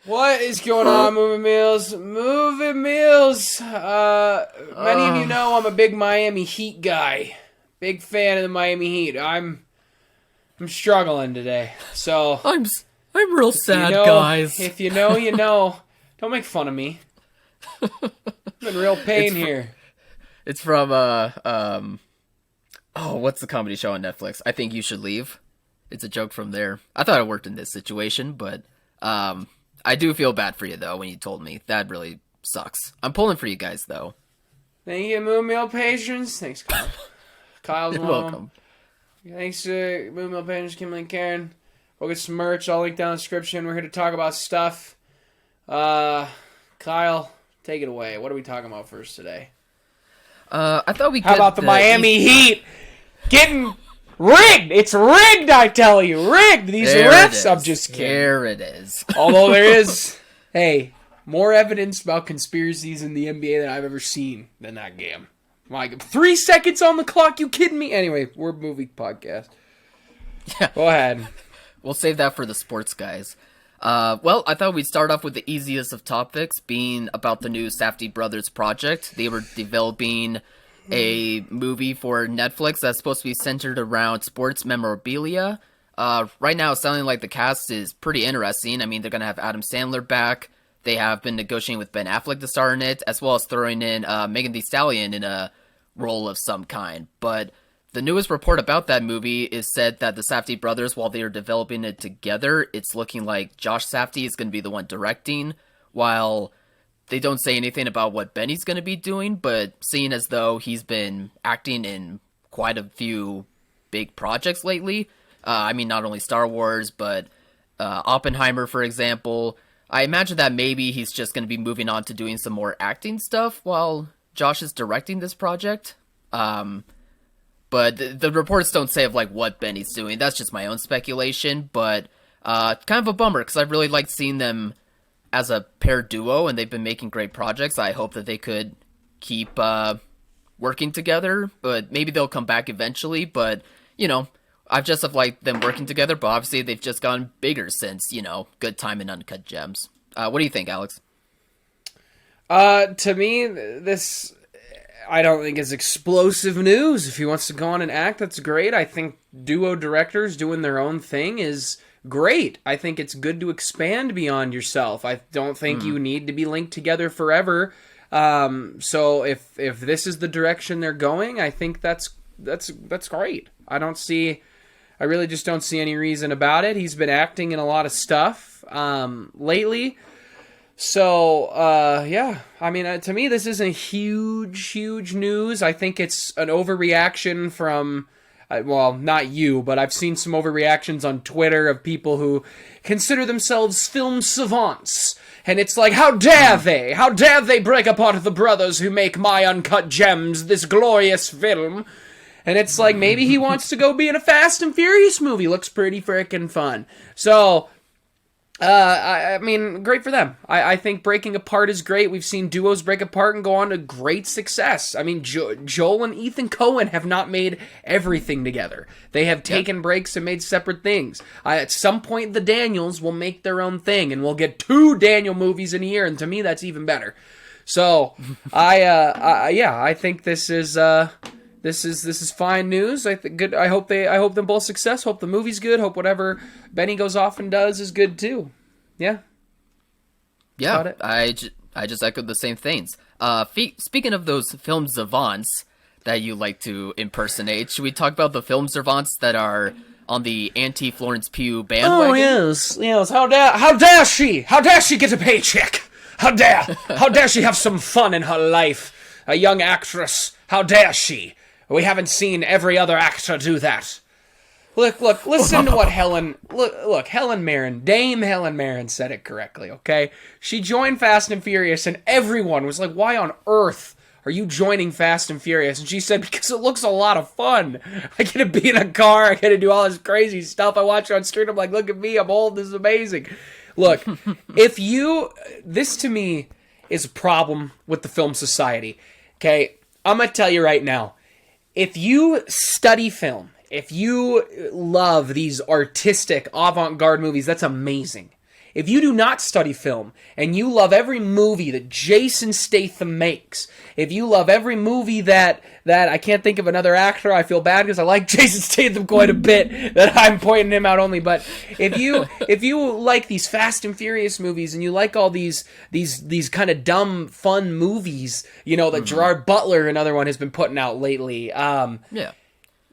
What is going on, Movie Meals? Movie Meals! Many of you know I'm a big Miami Heat guy. Big fan of the Miami Heat. I'm struggling today. So I'm real sad, guys. If you know, you know. Don't make fun of me. I'm in real pain here. It's from what's the comedy show on Netflix? I Think You Should Leave. It's a joke from there. I thought it worked in this situation, but I do feel bad for you though when you told me. That really sucks. I'm pulling for you guys though. Thank you, Movie Meal patrons. Thanks, Kyle. Kyle's You're one of welcome. them. Thanks to Movie Meal patrons, Kimberly and Karen. We'll get some merch. I'll link down in the description. We're here to talk about stuff. Kyle, take it away. What are we talking about first today? I thought we. How about the Miami Heat getting rigged? It's rigged, I tell you, rigged. These refs. I'm just kidding. There it is. Although there is, more evidence about conspiracies in the NBA than I've ever seen than that game. Like 3 seconds on the clock. You kidding me? Anyway, we're a movie podcast. Yeah. Go ahead. We'll save that for the sports guys. Well, I thought we'd start off with the easiest of topics, being about the new Safdie Brothers project. They were developing a movie for Netflix that's supposed to be centered around sports memorabilia. Right now, it's sounding like the cast is pretty interesting. I mean, they're going to have Adam Sandler back. They have been negotiating with Ben Affleck to star in it, as well as throwing in Megan Thee Stallion in a role of some kind. But the newest report about that movie is said that the Safdie brothers, while they are developing it together, it's looking like Josh Safdie is going to be the one directing, while they don't say anything about what Benny's going to be doing, but seeing as though he's been acting in quite a few big projects lately, I mean, not only Star Wars, but Oppenheimer, for example, I imagine that maybe he's just going to be moving on to doing some more acting stuff while Josh is directing this project. But the reports don't say of like what Benny's doing. That's just my own speculation. But kind of a bummer because I really liked seeing them as a pair duo, and they've been making great projects. I hope that they could keep working together, but maybe they'll come back eventually. But you know, I've just have liked them working together. But obviously, they've just gotten bigger since Good Time and Uncut Gems. What do you think, Alex? To me, this, I don't think is explosive news. If he wants to go on and act, that's great. I think duo directors doing their own thing is great. I think it's good to expand beyond yourself. I don't think you need to be linked together forever. So if this is the direction they're going, I think that's great. I really just don't see any reason about it. He's been acting in a lot of stuff lately. So, yeah, I mean, to me, this isn't huge news. I think it's an overreaction from, well, not you, but I've seen some overreactions on Twitter of people who consider themselves film savants. And it's like, how dare they? How dare they break apart the brothers who make My Uncut Gems, this glorious film? And it's like, maybe he wants to go be in a Fast and Furious movie. Looks pretty frickin' fun. So, I mean, great for them. I think breaking apart is great. We've seen duos break apart and go on to great success. I mean, Joel and Ethan Coen have not made everything together. They have taken breaks and made separate things. At some point, the Daniels will make their own thing, and we'll get 2 Daniel movies in a year, and to me, that's even better. So, I think this is fine news. I think good. I hope them both success. Hope the movie's good. Hope whatever Benny goes off and does is good too. Yeah. Yeah. I just echoed the same things. Speaking of those film savants that you like to impersonate, should we talk about the film savants that are on the anti-Florence Pugh bandwagon? Oh yes. How dare she? How dare she get a paycheck? How dare she have some fun in her life? A young actress. How dare she? We haven't seen every other actor do that. Look, listen to what Helen Mirren, Dame Helen Mirren said it correctly, okay? She joined Fast and Furious and everyone was like, why on earth are you joining Fast and Furious? And she said, because it looks a lot of fun. I get to be in a car, I get to do all this crazy stuff. I watch it on screen, I'm like, look at me, I'm old, this is amazing. Look, this to me is a problem with the film society, okay? I'm going to tell you right now, if you study film, if you love these artistic avant-garde movies, that's amazing. If you do not study film and you love every movie that Jason Statham makes, if you love every movie that I can't think of another actor, I feel bad because I like Jason Statham quite a bit that I'm pointing him out only, but if you like these Fast and Furious movies and you like all these kind of dumb fun movies, that Gerard Butler, another one, has been putting out lately, Yeah.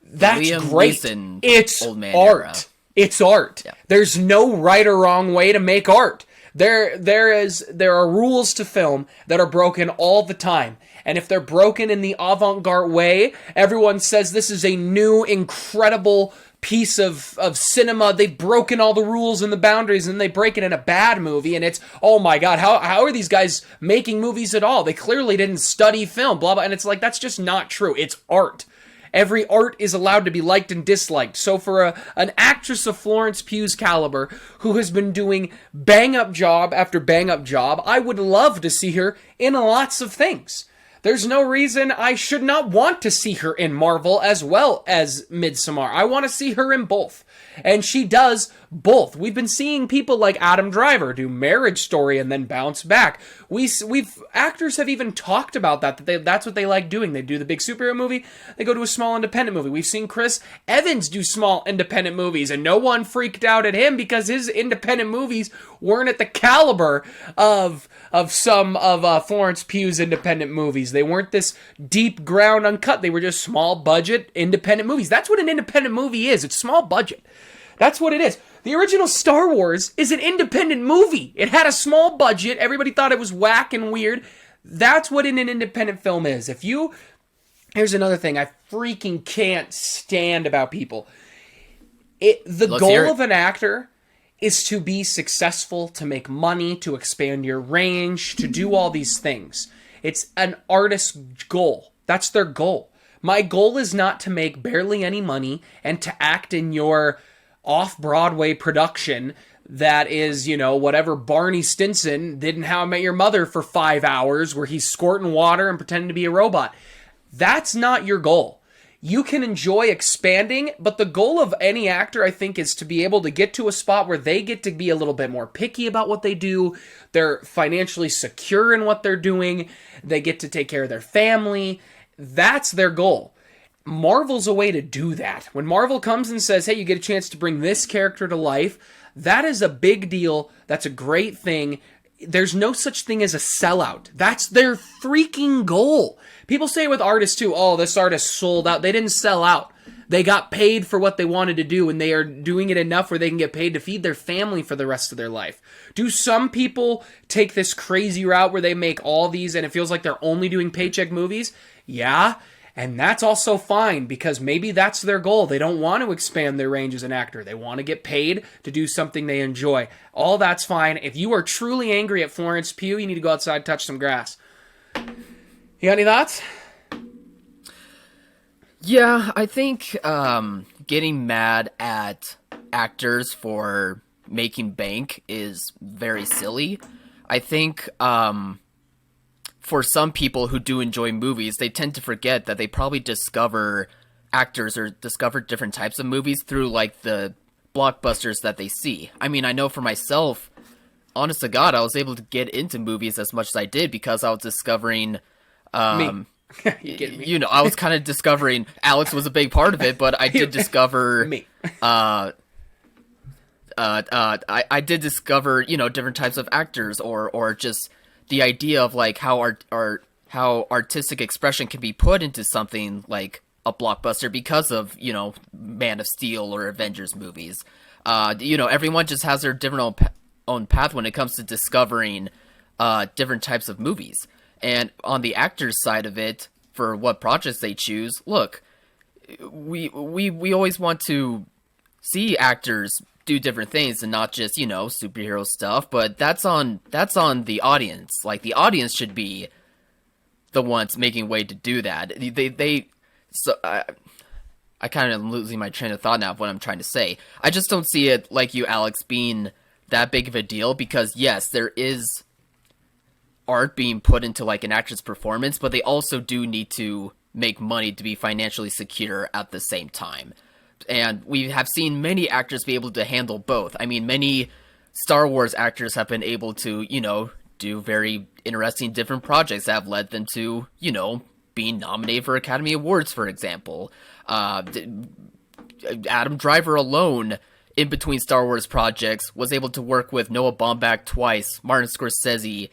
that's Liam great. Neeson, It's old man art. era. It's art. Yeah. There's no right or wrong way to make art. There are rules to film that are broken all the time. And if they're broken in the avant-garde way, everyone says this is a new, incredible piece of cinema. They've broken all the rules and the boundaries, and they break it in a bad movie, and it's, oh my god, how are these guys making movies at all? They clearly didn't study film, blah, blah. And it's like, that's just not true. It's art. Every art is allowed to be liked and disliked. So for an actress of Florence Pugh's caliber, who has been doing bang-up job after bang-up job, I would love to see her in lots of things. There's no reason I should not want to see her in Marvel as well as Midsommar. I want to see her in both. And she does both. We've been seeing people like Adam Driver do Marriage Story and then bounce back. Actors have even talked about that's what they like doing. They do the big superhero movie, they go to a small independent movie. We've seen Chris Evans do small independent movies, and no one freaked out at him because his independent movies weren't at the caliber of some of Florence Pugh's independent movies. They weren't this deep ground uncut. They were just small budget independent movies. That's what an independent movie is. It's small budget. That's what it is. The original Star Wars is an independent movie. It had a small budget. Everybody thought it was whack and weird. That's what an independent film is. Here's another thing I freaking can't stand about people. The goal of an actor is to be successful, to make money, to expand your range, to do all these things. It's an artist's goal. That's their goal. My goal is not to make barely any money and to act in your off-Broadway production that is, whatever Barney Stinson did in How I Met Your Mother for 5 hours where he's squirting water and pretending to be a robot. That's not your goal. You can enjoy expanding, but the goal of any actor, I think, is to be able to get to a spot where they get to be a little bit more picky about what they do. They're financially secure in what they're doing. They get to take care of their family. That's their goal. Marvel's a way to do that. When Marvel comes and says, hey, you get a chance to bring this character to life, that is a big deal. That's a great thing. There's no such thing as a sellout. That's their freaking goal. People say with artists too, oh, this artist sold out. They didn't sell out. They got paid for what they wanted to do, and they are doing it enough where they can get paid to feed their family for the rest of their life. Do some people take this crazy route where they make all these and it feels like they're only doing paycheck movies? Yeah. And that's also fine, because maybe that's their goal. They don't want to expand their range as an actor. They want to get paid to do something they enjoy. All that's fine. If you are truly angry at Florence Pugh, you need to go outside and touch some grass. You got any thoughts? Yeah, I think getting mad at actors for making bank is very silly. I think for some people who do enjoy movies, they tend to forget that they probably discover actors or discover different types of movies through like the blockbusters that they see. I mean, I know for myself, honest to God, I was able to get into movies as much as I did because I was discovering Me. Me. I was kind of discovering Alex was a big part of it, but I did discover Me. I did discover, different types of actors or just the idea of like how how artistic expression can be put into something like a blockbuster because of, Man of Steel or Avengers movies. Everyone just has their different own path when it comes to discovering different types of movies. And on the actors side of it, for what projects they choose, look, we always want to see actors do different things and not just, superhero stuff, but that's on the audience. Like, the audience should be the ones making way to do that. I kind of am losing my train of thought now of what I'm trying to say. I just don't see it, like you, Alex, being that big of a deal, because yes, there is art being put into like an actor's performance, but they also do need to make money to be financially secure at the same time. And we have seen many actors be able to handle both. I mean, many Star Wars actors have been able to, do very interesting different projects that have led them to, being nominated for Academy Awards, for example. Adam Driver alone, in between Star Wars projects, was able to work with Noah Baumbach twice, Martin Scorsese,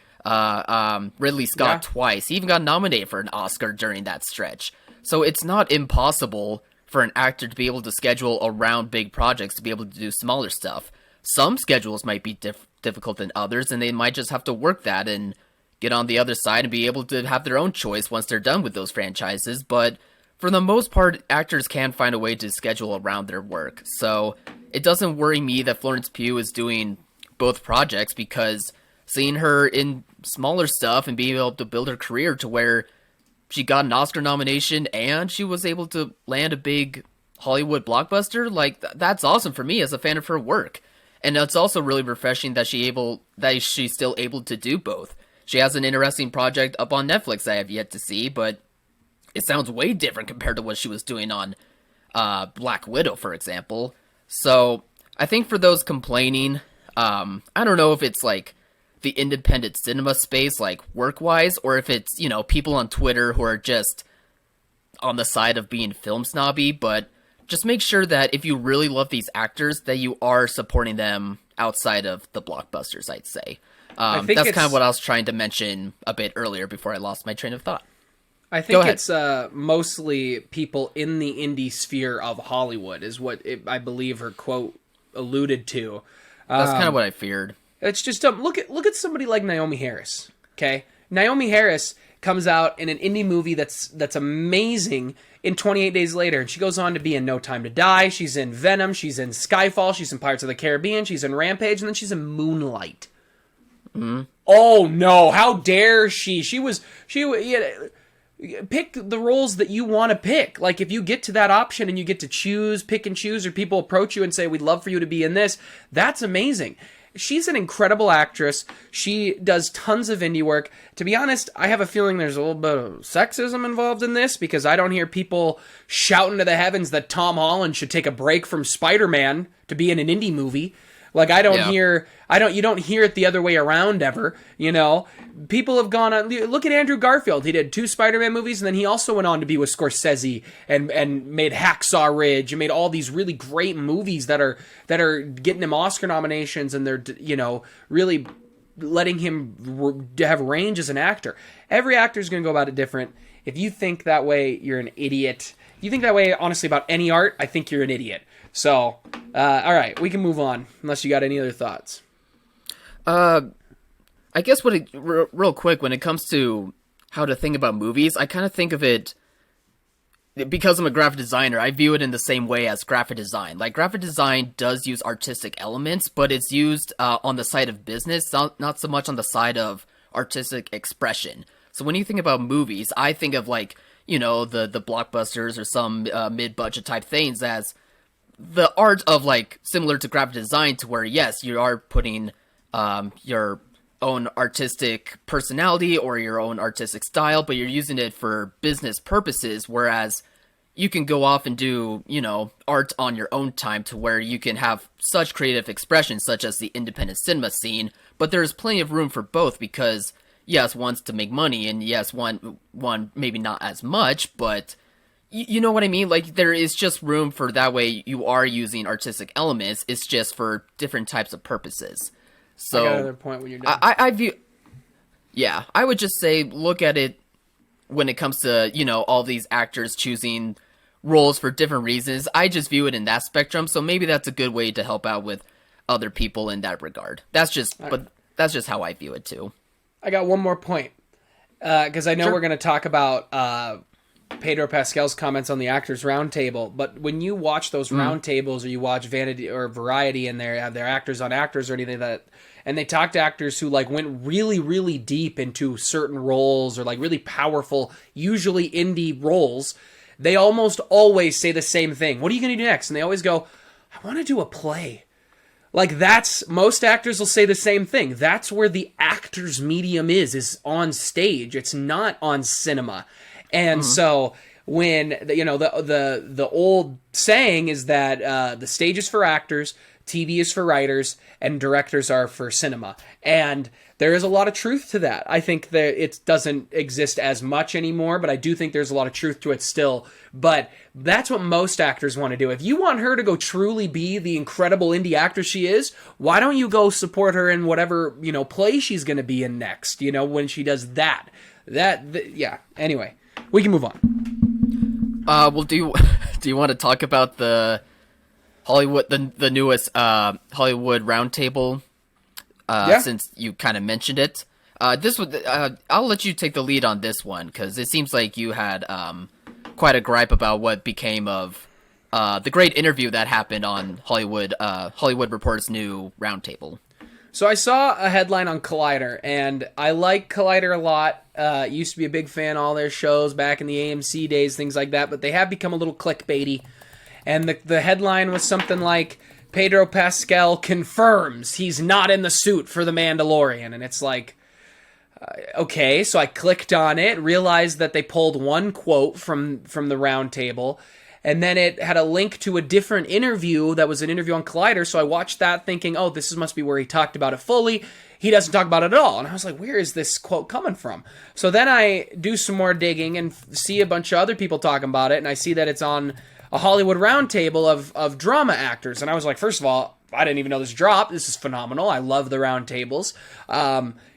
Ridley Scott twice. He even got nominated for an Oscar during that stretch. So it's not impossible for an actor to be able to schedule around big projects to be able to do smaller stuff. Some schedules might be difficult than others, and they might just have to work that and get on the other side and be able to have their own choice once they're done with those franchises. But for the most part, actors can find a way to schedule around their work. So it doesn't worry me that Florence Pugh is doing both projects, because seeing her in smaller stuff and being able to build her career to where she got an Oscar nomination and she was able to land a big Hollywood blockbuster, like, that's awesome for me as a fan of her work. And it's also really refreshing that she's still able to do both. She has an interesting project up on Netflix I have yet to see, but it sounds way different compared to what she was doing on Black Widow, for example. So I think for those complaining, I don't know if it's like the independent cinema space, like work-wise, or if it's, people on Twitter who are just on the side of being film snobby, but just make sure that if you really love these actors, that you are supporting them outside of the blockbusters, I'd say. That's kind of what I was trying to mention a bit earlier before I lost my train of thought. I think it's mostly people in the indie sphere of Hollywood is what I believe her quote alluded to. That's kind of what I feared. It's just look at somebody like Naomi Harris. Okay, Naomi Harris comes out in an indie movie that's amazing in 28 Days Later, and she goes on to be in No Time to Die. She's in Venom. She's in Skyfall. She's in Pirates of the Caribbean. She's in Rampage, and then she's in Moonlight. Mm-hmm. Oh no! How dare she? Pick the roles that you want to pick. Like, if you get to that option and you get to pick and choose, or people approach you and say, we'd love for you to be in this, that's amazing. She's an incredible actress. She does tons of indie work. To be honest, I have a feeling there's a little bit of sexism involved in this, because I don't hear people shouting to the heavens that Tom Holland should take a break from Spider-Man to be in an indie movie. Like, you don't hear it the other way around ever, People have gone on, look at Andrew Garfield. He did 2 Spider-Man movies, and then he also went on to be with Scorsese and made Hacksaw Ridge and made all these really great movies that are getting him Oscar nominations, and they're, really letting him have range as an actor. Every actor is going to go about it different. If you think that way, you're an idiot. If you think that way, honestly, about any art, I think you're an idiot. So, all right, we can move on, unless you got any other thoughts. I guess real quick, when it comes to how to think about movies, I kind of think of it, because I'm a graphic designer, I view it in the same way as graphic design. Like, graphic design does use artistic elements, but it's used on the side of business, not so much on the side of artistic expression. So when you think about movies, I think of, like, the blockbusters or some mid-budget type things as the art of, like, similar to graphic design, to where, yes, you are putting your own artistic personality or your own artistic style, but you're using it for business purposes, whereas you can go off and do, art on your own time, to where you can have such creative expression, such as the independent cinema scene, but there's plenty of room for both, because, yes, one's to make money, and yes, one maybe not as much, but you know what I mean? Like, there is just room for that way you are using artistic elements, it's just for different types of purposes. So, I got another point when you're done. I view... Yeah, I would just say, look at it when it comes to, all these actors choosing roles for different reasons. I just view it in that spectrum, so maybe that's a good way to help out with other people in that regard. That's just how I view it, too. I got one more point, because I know we're going to talk about Pedro Pascal's comments on the Actors Roundtable, but when you watch those roundtables, or you watch Vanity or Variety, and they have their actors on actors or anything like that, and they talk to actors who, like, went really, really deep into certain roles, or, like, really powerful, usually indie roles, they almost always say the same thing. What are you going to do next? And they always go, I want to do a play. Like, most actors will say the same thing. That's where the actor's medium is on stage. It's not on cinema. And so when, the old saying is that the stage is for actors, TV is for writers and directors are for cinema. And there is a lot of truth to that. I think that it doesn't exist as much anymore, but I do think there's a lot of truth to it still. But that's what most actors want to do. If you want her to go truly be the incredible indie actress she is, why don't you go support her in whatever, play she's going to be in next, when she does that. Yeah. Anyway, we can move on. Well, do you want to talk about the Hollywood, the newest Hollywood Roundtable? Yeah. Since you kind of mentioned it, I'll let you take the lead on this one because it seems like you had quite a gripe about what became of the great interview that happened on Hollywood Report's new Roundtable. So I saw a headline on Collider, and I like Collider a lot. Used to be a big fan of all their shows back in the AMC days, things like that, but they have become a little clickbaity. And the headline was something like, Pedro Pascal confirms he's not in the suit for The Mandalorian. And it's like, okay, so I clicked on it, realized that they pulled one quote from the Roundtable, and then it had a link to a different interview that was an interview on Collider, so I watched that thinking, oh, this must be where he talked about it fully. He doesn't talk about it at all. And I was like, where is this quote coming from? So then I do some more digging and see a bunch of other people talking about it, and I see that it's on a Hollywood Roundtable of drama actors. And I was like, first of all, I didn't even know this dropped. This is phenomenal. I love the Roundtables.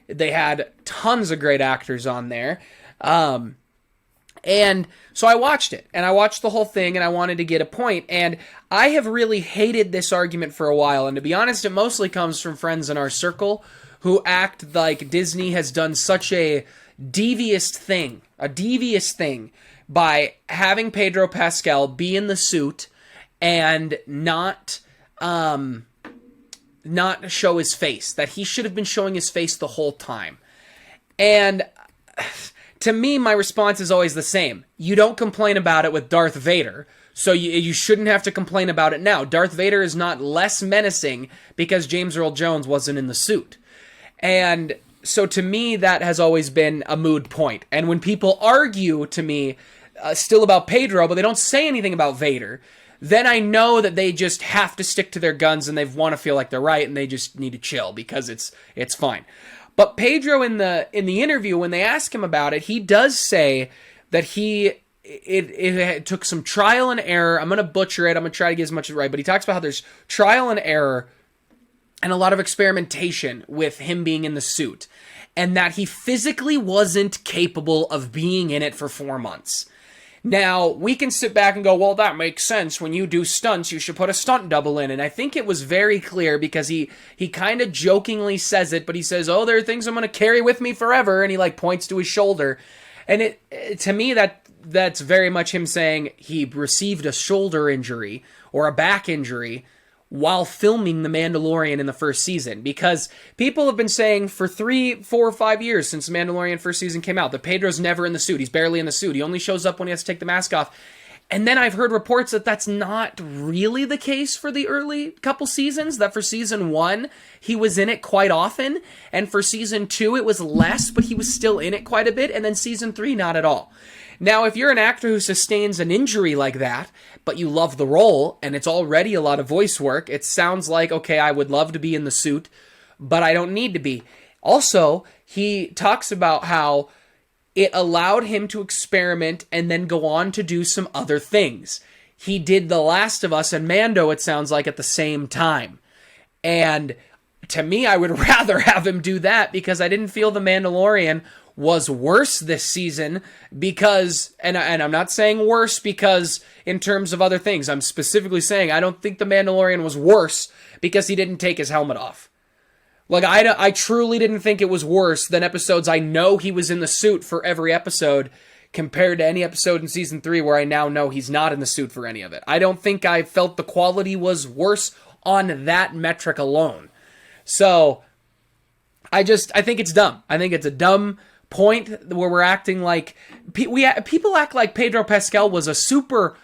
They had tons of great actors on there. And so I watched it, and I watched the whole thing, and I wanted to get a point. And I have really hated this argument for a while. And to be honest, it mostly comes from friends in our circle who act like Disney has done such a devious thing by having Pedro Pascal be in the suit and not show his face, that he should have been showing his face the whole time. And to me, my response is always the same. You don't complain about it with Darth Vader, so you shouldn't have to complain about it now. Darth Vader is not less menacing because James Earl Jones wasn't in the suit. And so to me, that has always been a moot point. And when people argue to me still about Pedro, but they don't say anything about Vader, then I know that they just have to stick to their guns and they want to feel like they're right and they just need to chill because it's fine. But Pedro in the interview, when they ask him about it, he does say that it took some trial and error. I'm going to butcher it. I'm going to try to get as much as right. But he talks about how there's trial and error and a lot of experimentation with him being in the suit. And that he physically wasn't capable of being in it for 4 months. Now, we can sit back and go, well, that makes sense. When you do stunts, you should put a stunt double in. And I think it was very clear because he kind of jokingly says it, but he says, oh, there are things I'm going to carry with me forever. And he points to his shoulder. And to me, that's very much him saying he received a shoulder injury or a back injury while filming The Mandalorian in the first season. Because people have been saying for 3, 4, 5 years since The Mandalorian first season came out that Pedro's never in the suit. He's barely in the suit. He only shows up when he has to take the mask off. And then I've heard reports that that's not really the case for the early couple seasons, that for season 1, he was in it quite often. And for season 2, it was less, but he was still in it quite a bit. And then season 3, not at all. Now, if you're an actor who sustains an injury like that, but you love the role, and it's already a lot of voice work, it sounds like, okay, I would love to be in the suit, but I don't need to be. Also, he talks about how it allowed him to experiment and then go on to do some other things. He did The Last of Us and Mando, it sounds like, at the same time. And to me, I would rather have him do that because I didn't feel The Mandalorian was worse this season because, and I'm not saying worse because in terms of other things, I'm specifically saying I don't think The Mandalorian was worse because he didn't take his helmet off. Like, I truly didn't think it was worse than episodes I know he was in the suit for every episode compared to any episode in season 3 where I now know he's not in the suit for any of it. I don't think I felt the quality was worse on that metric alone. So, I think it's dumb. I think it's a dumb point where we're acting like people act like Pedro Pascal was a super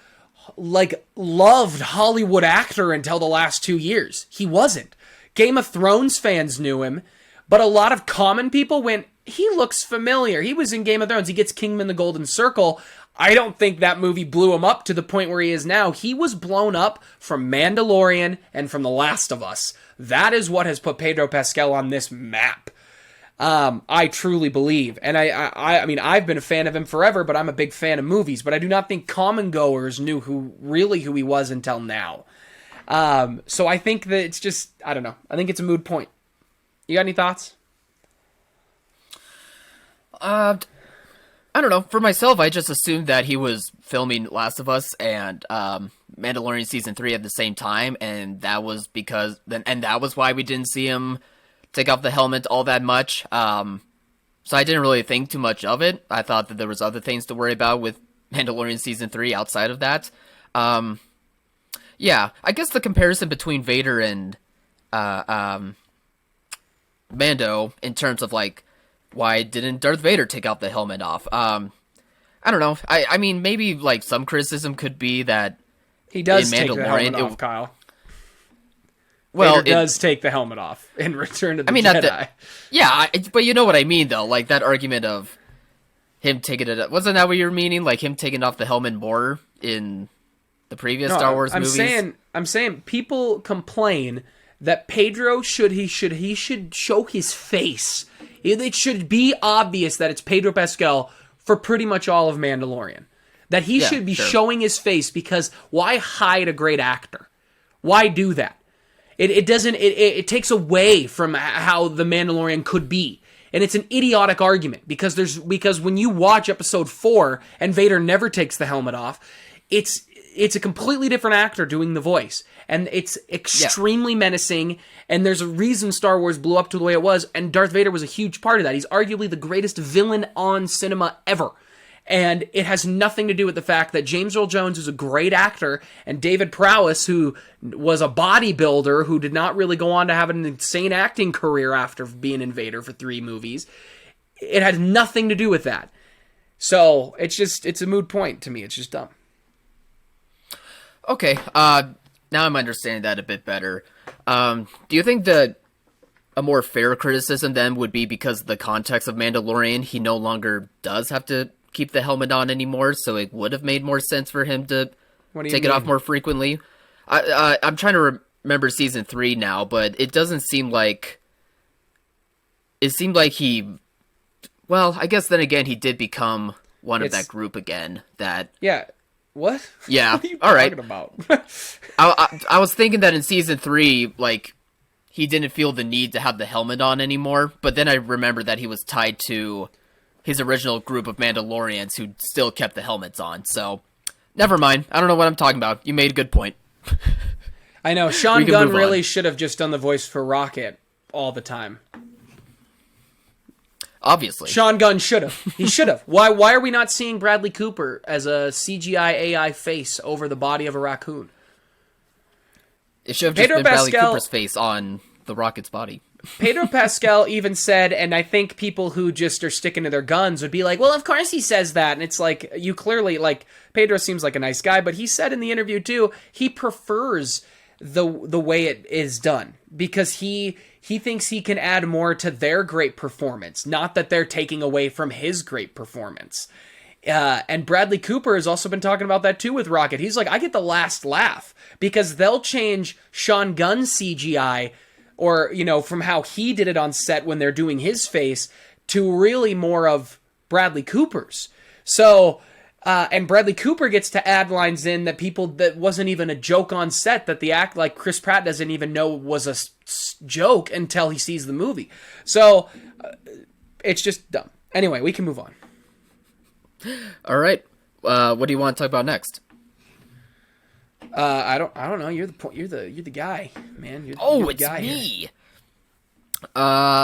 loved Hollywood actor until the last 2 years. He wasn't. Game of Thrones fans knew him, But a lot of common people went, he looks familiar. He was in Game of Thrones. He gets Kingman the Golden Circle. I don't think that movie blew him up to the point where he is now. He was blown up from Mandalorian and from The Last of Us. That is what has put Pedro Pascal on this map. I truly believe. And I mean, I've been a fan of him forever, but I'm a big fan of movies. But I do not think common goers knew who he was until now. So I think that it's just, I don't know. I think it's a moot point. You got any thoughts? I don't know. For myself, I just assumed that he was filming Last of Us and Mandalorian season 3 at the same time, and that was that was why we didn't see him take off the helmet all that much. So I didn't really think too much of it. I thought that there was other things to worry about with Mandalorian season 3 outside of that. Yeah, I guess the comparison between Vader and Mando in terms of like, why didn't Darth Vader take out the helmet off? I don't know. I mean, maybe like some criticism could be that he does take the helmet off, Kyle. Well, Vader does take the helmet off in Return of the Jedi. But you know what I mean, though. Like that argument of him taking it. Wasn't that what you were meaning? Like him taking off the helmet more in the previous Star Wars movies? I'm saying people complain that Pedro should show his face. It should be obvious that it's Pedro Pascal for pretty much all of Mandalorian. That he should be showing his face, because why hide a great actor? Why do that? It takes away from how the Mandalorian could be. And it's an idiotic argument because when you watch episode 4 and Vader never takes the helmet off, it's a completely different actor doing the voice. And it's extremely menacing, and there's a reason Star Wars blew up to the way it was, and Darth Vader was a huge part of that. He's arguably the greatest villain on cinema ever. And it has nothing to do with the fact that James Earl Jones is a great actor, and David Prowse, who was a bodybuilder, who did not really go on to have an insane acting career after being in Vader for 3 movies. It had nothing to do with that. So, it's a moot point to me. It's just dumb. Okay, now I'm understanding that a bit better. Do you think that a more fair criticism then would be because of the context of Mandalorian, he no longer does have to keep the helmet on anymore, so it would have made more sense for him to take it off more frequently? I'm trying to remember season 3 now, but it doesn't seem like... It seemed like he... Well, I guess then again, he did become one of that group again, that... Yeah. What? Yeah. What are you all talking right. about? I was thinking that in season 3, like, he didn't feel the need to have the helmet on anymore, but then I remember that he was tied to his original group of Mandalorians who still kept the helmets on, so never mind. I don't know what I'm talking about. You made a good point. I know. Sean Gunn really should have just done the voice for Rocket all the time. Obviously. Sean Gunn should have. He should have. Why are we not seeing Bradley Cooper as a CGI AI face over the body of a raccoon? It should have just been Bradley Cooper's face on the Rocket's body. Pedro Pascal even said, and I think people who just are sticking to their guns would be like, well, of course he says that. And it's like, you clearly, like, Pedro seems like a nice guy, but he said in the interview too, he prefers the way it is done, because he thinks he can add more to their great performance, not that they're taking away from his great performance. And Bradley Cooper has also been talking about that too with Rocket. He's like, I get the last laugh, because they'll change Sean Gunn's CGI, or, you know, from how he did it on set when they're doing his face, to really more of Bradley Cooper's. So, and Bradley Cooper gets to add lines in that wasn't even a joke on set, that the act, like Chris Pratt doesn't even know was a joke until he sees the movie. So, it's just dumb. Anyway, we can move on. All right. What do you want to talk about next? I don't know. You're the guy, man. You're the guy it's me. Here.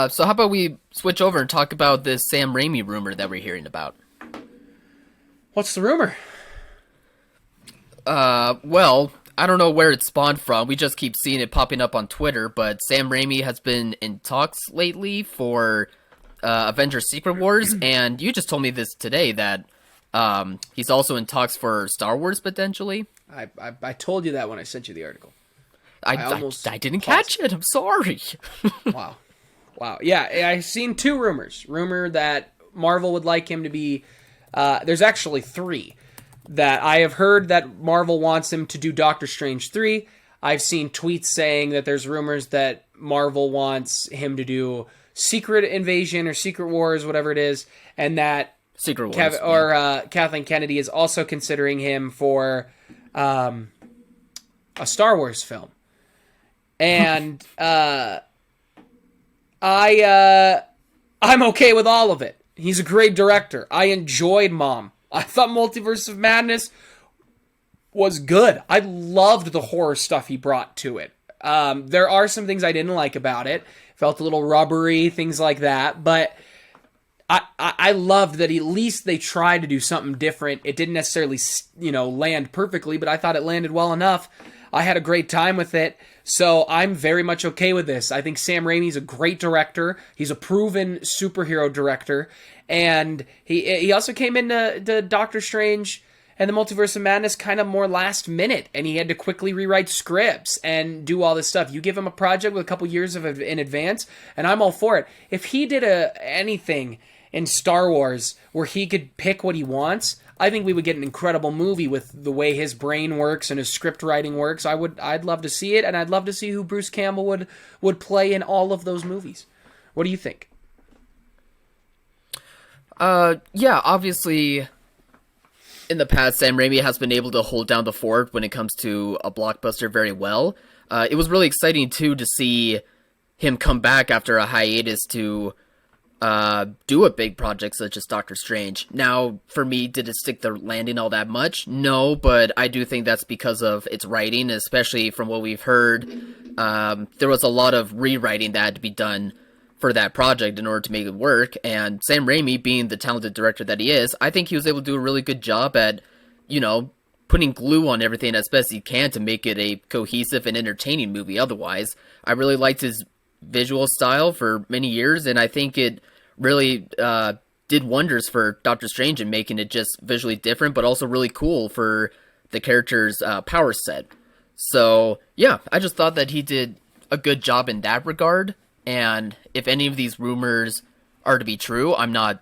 So how about we switch over and talk about this Sam Raimi rumor that we're hearing about? What's the rumor? Well, I don't know where it spawned from. We just keep seeing it popping up on Twitter, but Sam Raimi has been in talks lately for Avengers Secret Wars, and you just told me this today that he's also in talks for Star Wars potentially. I told you that when I sent you the article. I didn't catch it. I'm sorry. Wow. Wow. Yeah, I've seen 2 rumors. Rumor that Marvel would like him to be... there's actually 3. That I have heard that Marvel wants him to do Doctor Strange 3. I've seen tweets saying that there's rumors that Marvel wants him to do Secret Invasion or Secret Wars, whatever it is, and that Secret Wars, Kathleen Kennedy is also considering him for a Star Wars film. And I'm okay with all of it. He's a great director. I enjoyed Mom. I thought Multiverse of Madness was good. I loved the horror stuff he brought to it. There are some things I didn't like about it. Felt a little rubbery, things like that. But I loved that at least they tried to do something different. It didn't necessarily, land perfectly, but I thought it landed well enough. I had a great time with it. So I'm very much okay with this. I think Sam Raimi's a great director. He's a proven superhero director. And he also came into Doctor Strange and the Multiverse of Madness kind of more last minute, and he had to quickly rewrite scripts and do all this stuff. You give him a project with a couple years in advance, and I'm all for it. If he did anything in Star Wars where he could pick what he wants, I think we would get an incredible movie with the way his brain works and his script writing works. I'd love to see it, and I'd love to see who Bruce Campbell would play in all of those movies. What do you think? Yeah, obviously, in the past, Sam Raimi has been able to hold down the fort when it comes to a blockbuster very well. It was really exciting, too, to see him come back after a hiatus to do a big project such as Doctor Strange. Now, for me, did it stick the landing all that much? No, but I do think that's because of its writing, especially from what we've heard. There was a lot of rewriting that had to be done for that project in order to make it work, and Sam Raimi, being the talented director that he is, I think he was able to do a really good job at, putting glue on everything as best he can to make it a cohesive and entertaining movie otherwise. I really liked his visual style for many years, and I think it really did wonders for Doctor Strange in making it just visually different, but also really cool for the character's power set. So, yeah, I just thought that he did a good job in that regard. And if any of these rumors are to be true, I'm not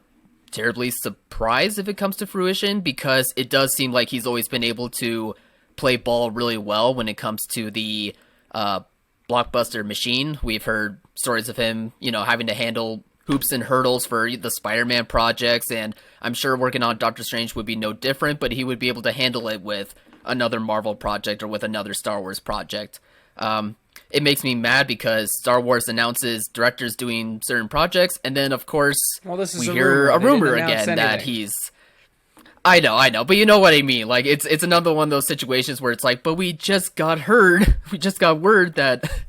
terribly surprised if it comes to fruition, because it does seem like he's always been able to play ball really well when it comes to the blockbuster machine. We've heard stories of him, having to handle hoops and hurdles for the Spider-Man projects, and I'm sure working on Doctor Strange would be no different, but he would be able to handle it with another Marvel project or with another Star Wars project. It makes me mad because Star Wars announces directors doing certain projects, and then, of course, we hear a rumor again that he's... I know, but you know what I mean. Like, it's another one of those situations where it's like, but we just got word that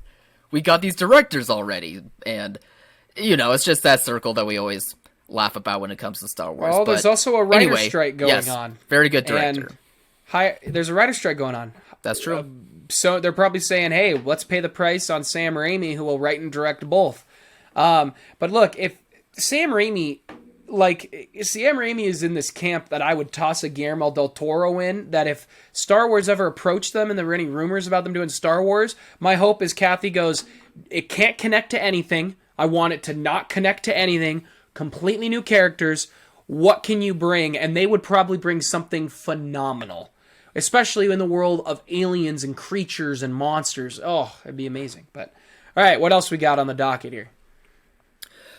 we got these directors already, and, it's just that circle that we always laugh about when it comes to Star Wars. Well, there's also a writer's strike going on. Very good director. There's a writer's strike going on. That's true. So they're probably saying, hey, let's pay the price on Sam Raimi, who will write and direct both. But look, if Sam Raimi is in this camp that I would toss a Guillermo del Toro in, that if Star Wars ever approached them and there were any rumors about them doing Star Wars, my hope is Kathy goes, it can't connect to anything. I want it to not connect to anything. Completely new characters. What can you bring? And they would probably bring something phenomenal. Especially in the world of aliens and creatures and monsters. Oh, it'd be amazing. But all right, what else we got on the docket here?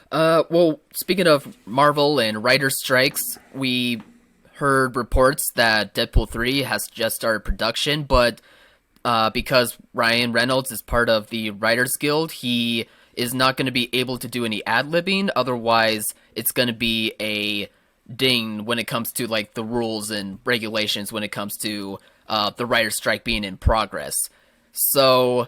Well, speaking of Marvel and writer strikes, we heard reports that Deadpool 3 has just started production, but because Ryan Reynolds is part of the Writers Guild, he is not going to be able to do any ad-libbing. Otherwise, it's going to be a ding when it comes to like the rules and regulations when it comes to the writer's strike being in progress. So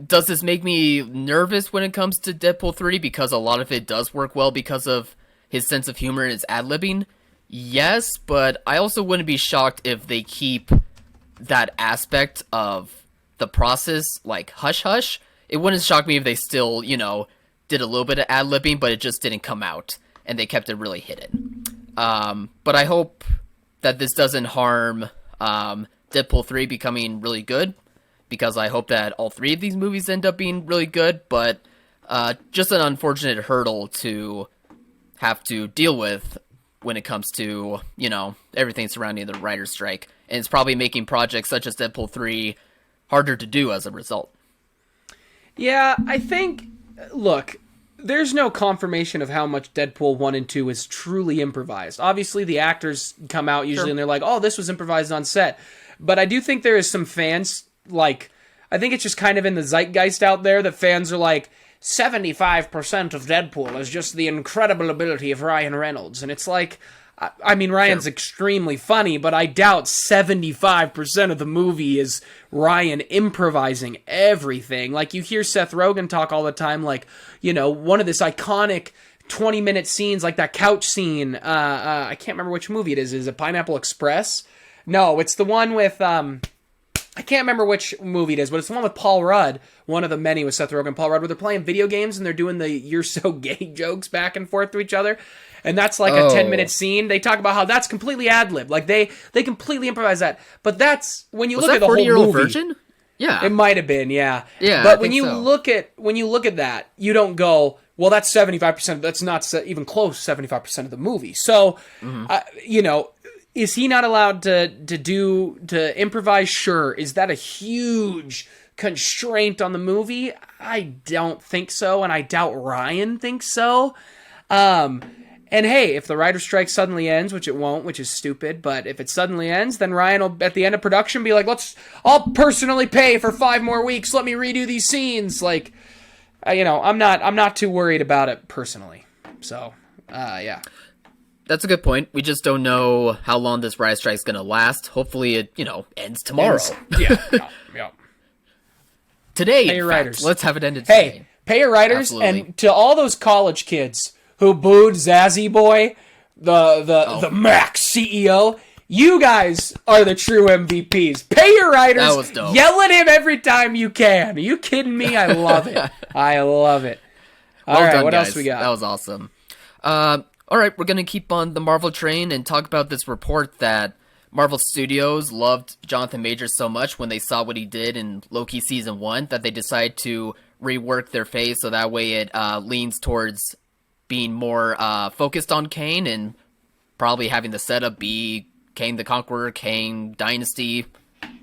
does this make me nervous when it comes to Deadpool 3? Because a lot of it does work well because of his sense of humor and his ad-libbing. Yes, but I also wouldn't be shocked if they keep that aspect of the process like hush-hush. It wouldn't shock me if they still, did a little bit of ad-libbing, but it just didn't come out. And they kept it really hidden. But I hope that this doesn't harm Deadpool 3 becoming really good, because I hope that all 3 of these movies end up being really good, but Just an unfortunate hurdle to have to deal with when it comes to, everything surrounding the writer's strike. And it's probably making projects such as Deadpool 3 harder to do as a result. Yeah, I think, look, there's no confirmation of how much Deadpool 1 and 2 is truly improvised. Obviously, the actors come out usually and they're like, oh, this was improvised on set. But I do think there is some fans, I think it's just kind of in the zeitgeist out there that fans are like, 75% of Deadpool is just the incredible ability of Ryan Reynolds. And it's like, I mean, Ryan's extremely funny, but I doubt 75% of the movie is Ryan improvising everything. Like, you hear Seth Rogen talk all the time, like, one of this iconic 20-minute scenes, like that couch scene. I can't remember which movie it is. Is it Pineapple Express? No, it's the one with... I can't remember which movie it is, but it's the one with Paul Rudd, one of the many with Seth Rogen and Paul Rudd, where they're playing video games and they're doing the "you're so gay" jokes back and forth to each other. And that's like a 10-minute scene. They talk about how that's completely ad-lib. Like, they completely improvise that. But that's, when you look at the whole movie... Virgin? Yeah. It might have been, yeah. Yeah, but when you look at that, you don't go, well, that's 75%. That's not even close 75% of the movie. So, is he not allowed to improvise? Sure. Is that a huge constraint on the movie? I don't think so, and I doubt Ryan thinks so. And hey, if the writer's strike suddenly ends, which it won't, which is stupid, but if it suddenly ends, then Ryan will, at the end of production, be like, I'll personally pay for 5 more weeks. Let me redo these scenes. Like, I'm not too worried about it personally. So, yeah. That's a good point. We just don't know how long this writer's strike's going to last. Hopefully it, ends tomorrow. Yeah. Today, pay your writers. Let's have it ended today. Hey, pay your writers. Absolutely. And to all those college kids who booed Zazzy Boy, the Mac CEO, you guys are the true MVPs. Pay your writers. That was dope. Yell at him every time you can. Are you kidding me? I love it. I love it. All right, done, what guys. else we got? That was awesome. All right, we're going to keep on the Marvel train and talk about this report that Marvel Studios loved Jonathan Majors so much when they saw what he did in Loki Season 1 that they decided to rework their phase so that way it leans towards being more focused on Kane and probably having the setup be Kane the Conqueror, Kane Dynasty.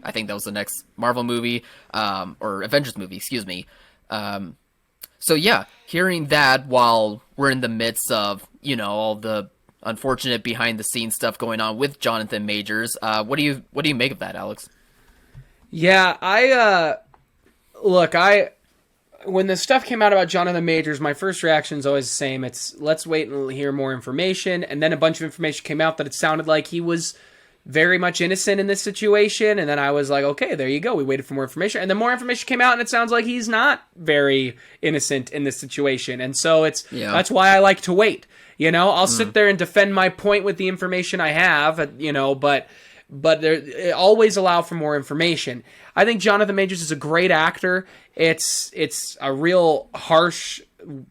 I think that was the next Marvel movie, or Avengers movie, excuse me. So yeah, hearing that while we're in the midst of, all the unfortunate behind the scenes stuff going on with Jonathan Majors, what do you make of that, Alex? Yeah, when the stuff came out about Jonathan Majors, my first reaction is always the same. It's, let's wait and hear more information. And then a bunch of information came out that it sounded like he was very much innocent in this situation. And then I was like, okay, there you go. We waited for more information. And then more information came out and it sounds like he's not very innocent in this situation. And so that's why I like to wait. I'll sit there and defend my point with the information I have, but there, always allow for more information. I think Jonathan Majors is a great actor. It's a real harsh,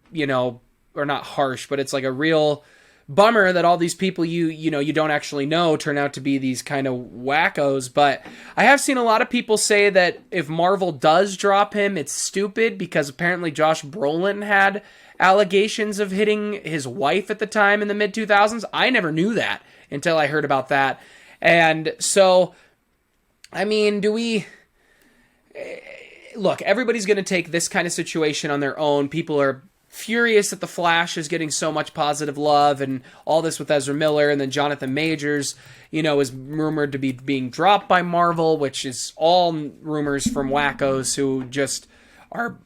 or not harsh, but it's like a real bummer that all these people you don't actually know turn out to be these kind of wackos. But I have seen a lot of people say that if Marvel does drop him, it's stupid because apparently Josh Brolin had allegations of hitting his wife at the time in the mid-2000s. I never knew that until I heard about that. And so, I mean, look, everybody's going to take this kind of situation on their own. People are furious that The Flash is getting so much positive love and all this with Ezra Miller, and then Jonathan Majors, is rumored to be being dropped by Marvel, which is all rumors from wackos who just are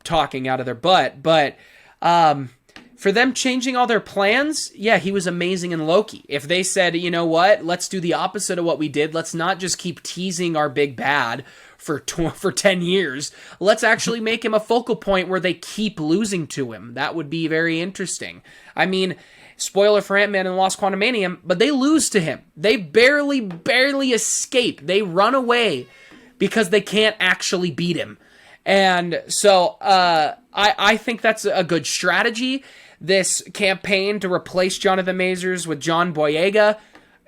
talking out of their butt. But for them changing all their plans, yeah, he was amazing in Loki. If they said, you know what, let's do the opposite of what we did. Let's not just keep teasing our big bad for 10 years. Let's actually make him a focal point where they keep losing to him. That would be very interesting. I mean, spoiler for Ant-Man and Lost Quantumanium, but they lose to him. They barely escape. They run away because they can't actually beat him. And so I think that's a good strategy. This campaign to replace Jonathan Majors with John Boyega,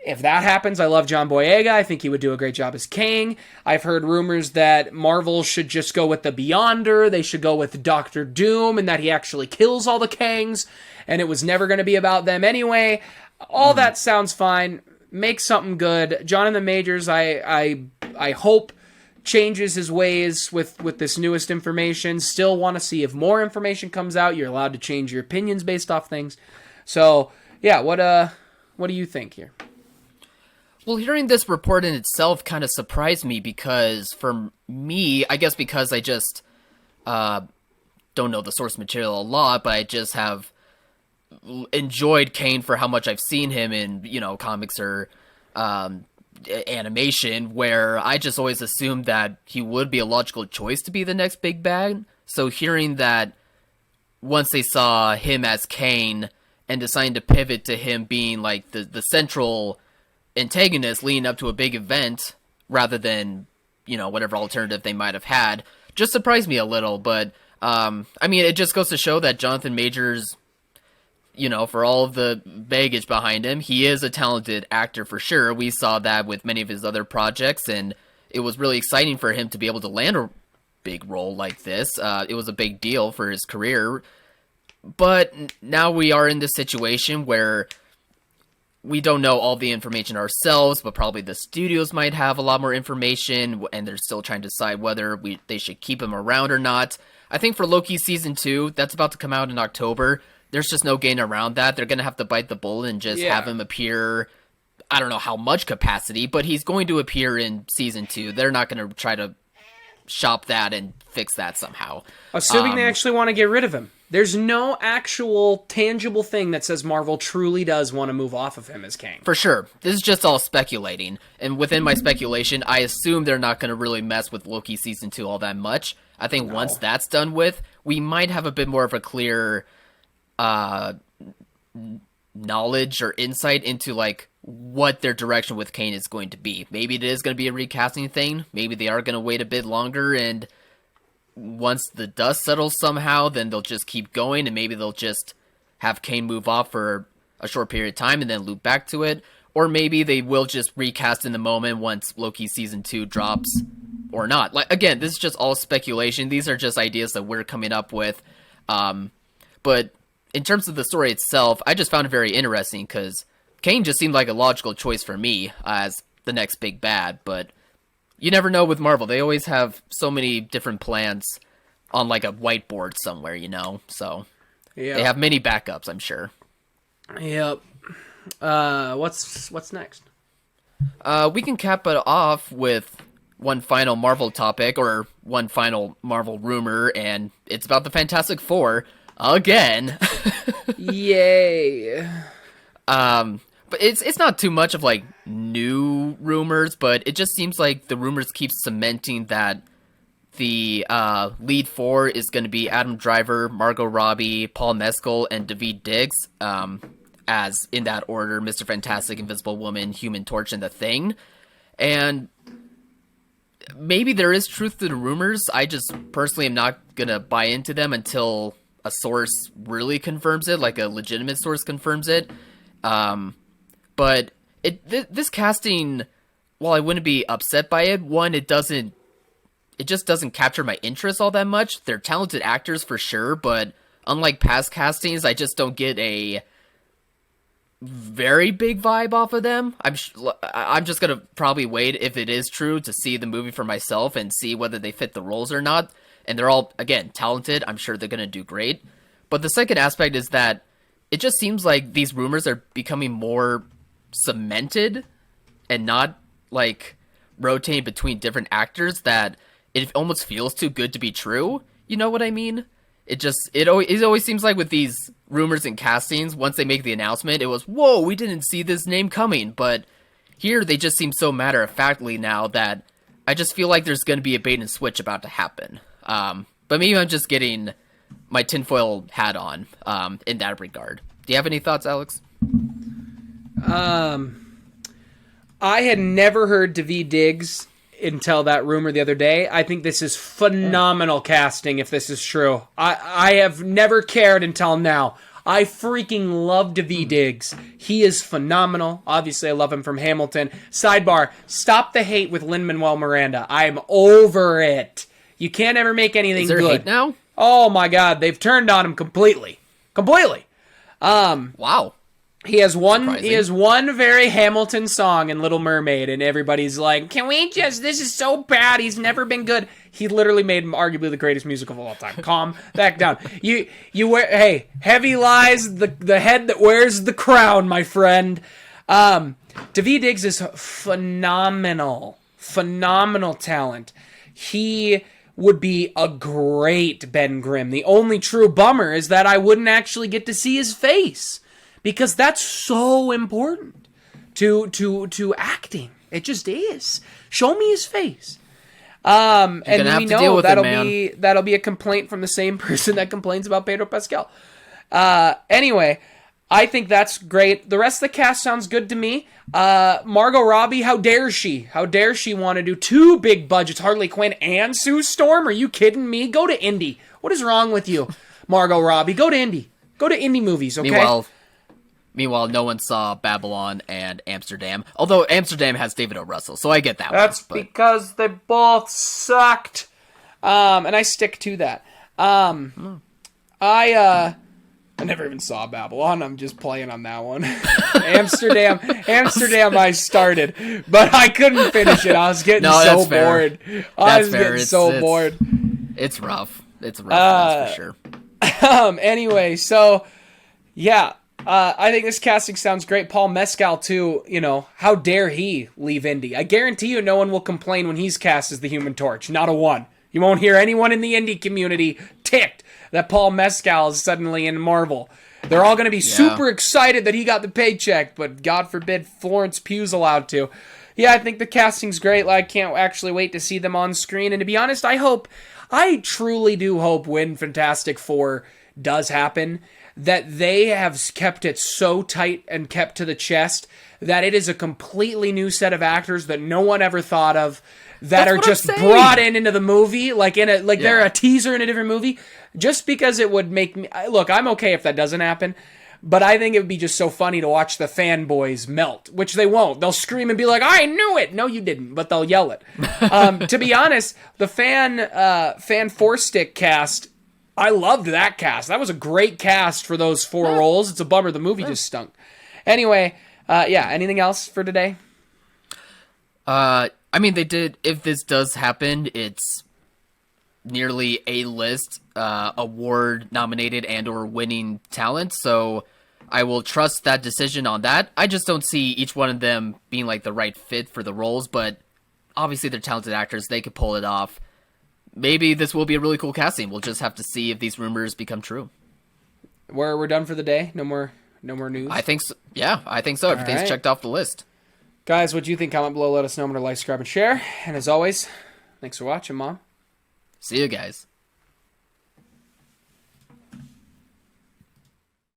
If that happens, I love John Boyega. I think he would do a great job as Kang. I've heard rumors that Marvel should just go with the Beyonder. They should go with Doctor Doom, and that he actually kills all the Kangs, and it was never going to be about them anyway. All that sounds fine. Make something good. Jonathan Majors, I hope changes his ways with this newest information. Still want to see if more information comes out. You're allowed to change your opinions based off things. So yeah, what do you think here? Well, hearing this report in itself kind of surprised me because for me, I guess because I just don't know the source material a lot, but I just have enjoyed Kane for how much I've seen him in, comics or animation, where I just always assumed that he would be a logical choice to be the next big bad. So hearing that once they saw him as Kane and deciding to pivot to him being like the central antagonist leading up to a big event rather than, whatever alternative they might have had, just surprised me a little. But, it just goes to show that Jonathan Majors, for all of the baggage behind him, he is a talented actor for sure. We saw that with many of his other projects, and it was really exciting for him to be able to land a big role like this. It was a big deal for his career. But now we are in this situation where we don't know all the information ourselves, but probably the studios might have a lot more information, and they're still trying to decide whether they should keep him around or not. I think for Loki Season 2, that's about to come out in October. There's just no getting around that. They're going to have to bite the bullet and just have him appear, I don't know how much capacity, but he's going to appear in Season 2. They're not going to try to shop that and fix that somehow. Assuming they actually want to get rid of him. There's no actual tangible thing that says Marvel truly does want to move off of him as Kang. For sure. This is just all speculating. And within my speculation, I assume they're not going to really mess with Loki Season 2 all that much. I think once that's done with, we might have a bit more of a clear knowledge or insight into like what their direction with Kane is going to be. Maybe it is going to be a recasting thing. Maybe they are going to wait a bit longer, and once the dust settles somehow, then they'll just keep going, and maybe they'll just have Kane move off for a short period of time and then loop back to it. Or maybe they will just recast in the moment once Loki Season 2 drops or not. Like, again, this is just all speculation. These are just ideas that we're coming up with. But in terms of the story itself, I just found it very interesting because Kane just seemed like a logical choice for me as the next big bad. But you never know with Marvel. They always have so many different plans on like a whiteboard somewhere, So they have many backups, I'm sure. Yep. What's next? We can cap it off with one final Marvel topic, or one final Marvel rumor, and it's about the Fantastic Four again. Yay. But it's not too much of like new rumors, but it just seems like the rumors keep cementing that the lead four is going to be Adam Driver, Margot Robbie, Paul Mescal, and Daveed Diggs. As in that order: Mr. Fantastic, Invisible Woman, Human Torch, and The Thing. And maybe there is truth to the rumors. I just personally am not gonna buy into them until a source really confirms it, like a legitimate source confirms it. But this casting, while I wouldn't be upset by it, one, it just doesn't capture my interest all that much. They're talented actors for sure, but unlike past castings, I just don't get a very big vibe off of them. I'm just gonna probably wait, if it is true, to see the movie for myself and see whether they fit the roles or not. And they're all, again, talented. I'm sure they're gonna do great. But the second aspect is that it just seems like these rumors are becoming more cemented and not like rotating between different actors, that it almost feels too good to be true. You know what I mean? It always seems like with these rumors and castings, once they make the announcement, it was, whoa, we didn't see this name coming. But here they just seem so matter-of-factly now that I just feel like there's going to be a bait and switch about to happen. But maybe I'm just getting my tinfoil hat on in that regard. Do you have any thoughts, Alex? I had never heard Daveed Diggs until that rumor the other day. I think this is phenomenal casting if this is true. I have never cared until now. I freaking love Daveed Diggs. He is phenomenal. Obviously, I love him from Hamilton. Sidebar, stop the hate with Lin-Manuel Miranda. I'm over it. You can't ever make anything Is there good. hate now? Oh my god, they've turned on him completely. Completely. Wow. He has one Surprising. very Hamilton song in Little Mermaid, and everybody's like, can we just, this is so bad, he's never been good. He literally made him arguably the greatest musical of all time. Calm back down. You wear, hey, heavy lies the head that wears the crown, my friend. Daveed Diggs is phenomenal talent. He would be a great Ben Grimm. The only true bummer is that I wouldn't actually get to see his face, because that's so important to acting. It just is. Show me his face. And we know that'll be a complaint from the same person that complains about Pedro Pascal. Anyway, I think that's great. The rest of the cast sounds good to me. Margot Robbie, how dare she? How dare she want to do 2 big budgets, Harley Quinn and Sue Storm? Are you kidding me? Go to indie. What is wrong with you, Margot Robbie? Go to indie. Go to indie movies, okay? Meanwhile, no one saw Babylon and Amsterdam. Although Amsterdam has David O. Russell, so I get that That's one. That's because they both sucked. And I stick to that. I never even saw Babylon. I'm just playing on that one. Amsterdam, I started, but I couldn't finish it. I was getting so bored. I was getting so bored. It's rough. It's rough, that's for sure. Anyway, so, yeah. I think this casting sounds great. Paul Mescal, too, how dare he leave Indy? I guarantee you no one will complain when he's cast as the Human Torch. Not a one. You won't hear anyone in the indie community ticked that Paul Mescal is suddenly in Marvel. They're all going to be super excited that he got the paycheck, but God forbid Florence Pugh's allowed to. Yeah, I think the casting's great. I can't actually wait to see them on screen. And to be honest, I truly do hope when Fantastic Four does happen, that they have kept it so tight and kept to the chest that it is a completely new set of actors that no one ever thought of, that are just brought into the movie, they're a teaser in a different movie, just because it would make me... Look, I'm okay if that doesn't happen, but I think it would be just so funny to watch the fanboys melt, which they won't. They'll scream and be like, I knew it! No, you didn't, but they'll yell it. To be honest, the fan four-stick cast... I loved that cast. That was a great cast for those 4 roles. It's a bummer the movie just stunk. Anyway, anything else for today? I mean, they did, if this does happen, it's nearly A-list, award-nominated and or winning talent, so I will trust that decision on that. I just don't see each one of them being, the right fit for the roles, but obviously they're talented actors. They could pull it off. Maybe this will be a really cool casting. We'll just have to see if these rumors become true. We're done for the day? No more news? I think so. Yeah, I think so. Everything's checked off the list. Guys, what do you think? Comment below, let us know. I'm going to like, subscribe, and share. And as always, thanks for watching, Mom. See you guys.